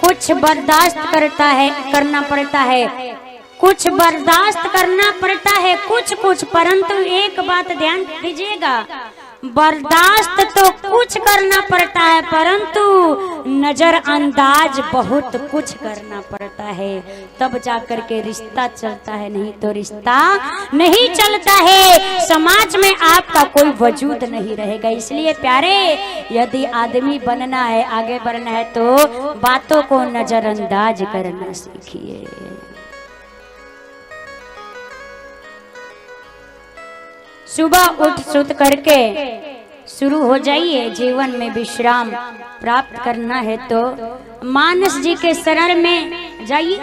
कुछ बर्दाश्त करना पड़ता है, कुछ बर्दाश्त करना पड़ता है कुछ, परंतु एक बात ध्यान दीजिएगा, बर्दाश्त तो कुछ करना पड़ता है परंतु नजरअंदाज बहुत कुछ करना पड़ता है, तब जाकर के रिश्ता चलता है, नहीं तो रिश्ता नहीं चलता है। समाज में आपका कोई वजूद नहीं रहेगा। इसलिए प्यारे, यदि आदमी बनना है, आगे बढ़ना है, तो बातों को नजरअंदाज करना सीखिए। सुबह उठ सुत करके शुरू हो जाइए, जीवन में विश्राम प्राप्त करना है तो मानस जी के शरण में जाइए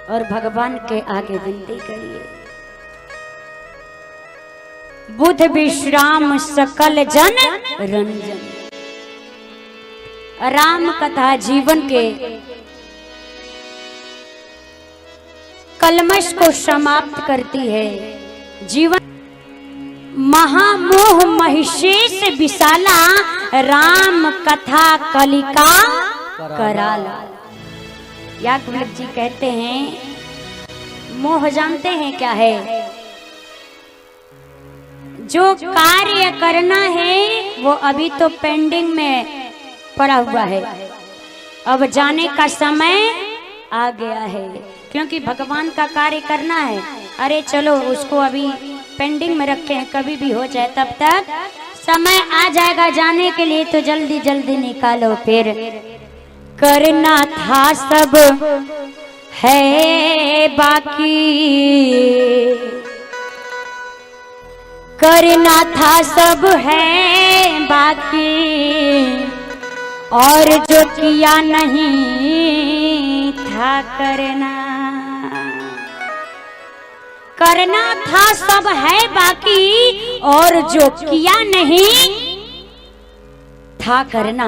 और भगवान के आगे विनती करिए। बुध विश्राम सकल जन रंजन। राम कथा जीवन के कलमश को समाप्त करती है। जीवन महामोह महिषेश विशाला, राम कथा कलिका कराला। याज्ञवल्क्य जी कहते हैं, मोह जानते हैं क्या है? जो कार्य करना है वो अभी तो पेंडिंग में पड़ा हुआ है, अब जाने का समय आ गया है, क्योंकि भगवान का कार्य करना है। अरे चलो उसको अभी पेंडिंग में रखे हैं, कभी भी हो जाए, तब तक समय आ जाएगा जाने के लिए, तो जल्दी जल्दी निकालो। फिर करना था सब है बाकी, करना था सब है बाकी, और जो किया नहीं था करना। करना था सब है बाकी, और जो किया नहीं था करना।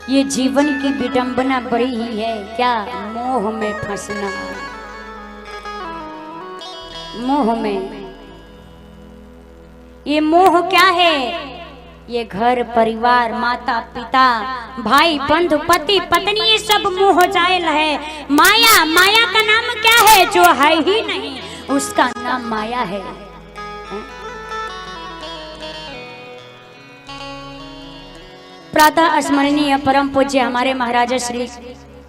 ये जीवन की विडंबना बड़ी ही है क्या? मोह में फंसना, मोह में। ये मोह क्या है? ये घर परिवार, माता पिता, भाई बंधु, पति पत्नी, ये सब मोह जायल है। माया, माया का नाम क्या है? जो है ही नहीं उसका नाम माया है। प्रातः स्मरणीय परम पूज्य हमारे महाराजा श्री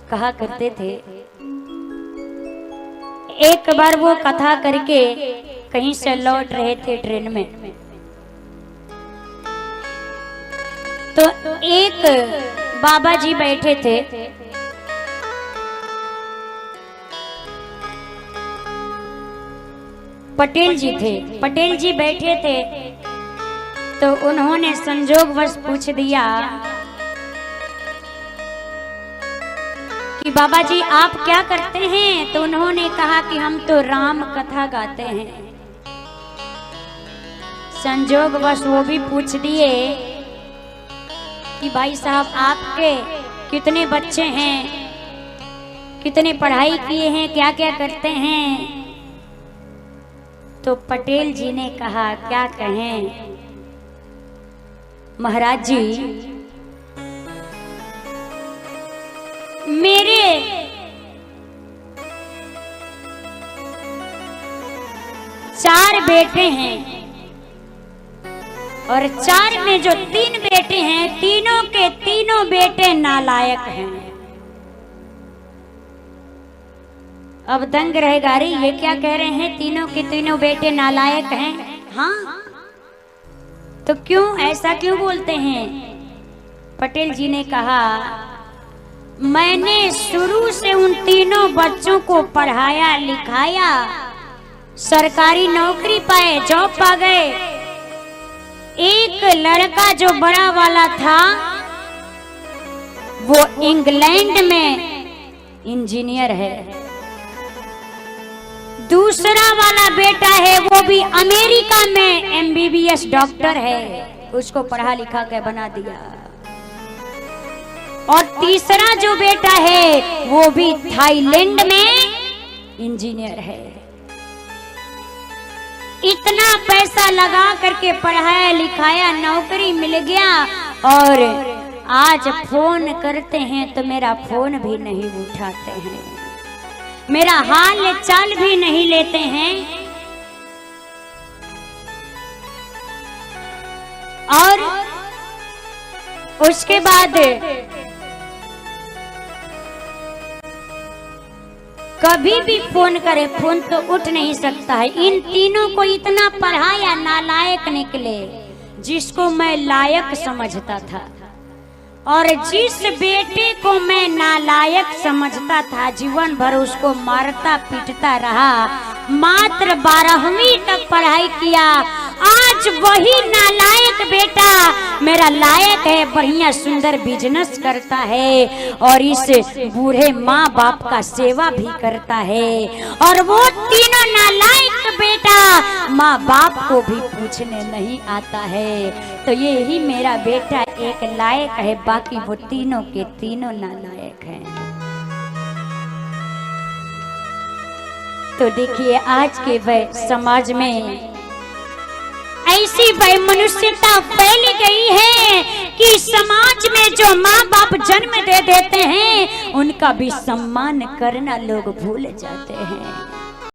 कहा करते थे, एक बार वो कथा करके कहीं से लौट रहे थे ट्रेन में, तो एक बाबा जी बैठे थे, पटेल जी थे, पटेल जी बैठे थे, तो उन्होंने संजोगवश पूछ दिया कि बाबा जी आप क्या करते हैं? तो उन्होंने कहा कि हम तो राम कथा गाते हैं। संजोगवश वो भी पूछ दिए कि भाई साहब आपके कितने बच्चे हैं, कितने पढ़ाई किए हैं, क्या क्या करते हैं? तो पटेल जी ने कहा, क्या कहें महाराज जी, मेरे 4 बेटे हैं और 4 में जो 3 बेटे हैं, तीनों के तीनों बेटे नालायक हैं। अब दंग रहेगा, अरे ये क्या कह रहे हैं, तीनों के तीनों बेटे नालायक हैं? हाँ, तो क्यों, ऐसा क्यों बोलते हैं? पटेल जी ने कहा, मैंने शुरू से उन तीनों बच्चों को पढ़ाया लिखाया, सरकारी नौकरी पाए, जॉब पा गए। एक लड़का जो बड़ा वाला था वो इंग्लैंड में इंजीनियर है, दूसरा वाला बेटा है वो भी अमेरिका में MBBS डॉक्टर है, उसको पढ़ा लिखा के बना दिया। और तीसरा जो बेटा है वो भी थाईलैंड में इंजीनियर है। इतना पैसा लगा करके पढ़ाया लिखाया, नौकरी मिल गया, और आज फोन करते हैं तो मेरा फोन भी नहीं उठाते हैं, मेरा हाल चाल भी नहीं लेते हैं। और उसके बाद कभी भी फोन करे, फोन तो उठ नहीं सकता है। इन तीनों को इतना पढ़ाया, नालायक निकले, जिसको मैं लायक समझता था, और जिस बेटे को मैं नालायक समझता था, जीवन भर उसको मारता पीटता रहा। मात्र 12वीं तक पढ़ाई किया, आज वही नालायक बेटा मेरा लायक है, बढ़िया सुंदर बिजनेस करता है, और इस बूढ़े माँ बाप का सेवा भी करता है। और वो तीनों नालायक बेटा माँ बाप को भी पूछने नहीं आता है। तो ये ही मेरा बेटा एक लायक है, बाकी वो तीनों के तीनों नालायक हैं। तो देखिए आज के वह समाज में ऐसी वैमनुष्यता फैल गई है कि समाज में जो माँ बाप जन्म दे देते हैं उनका भी सम्मान करना लोग भूल जाते हैं।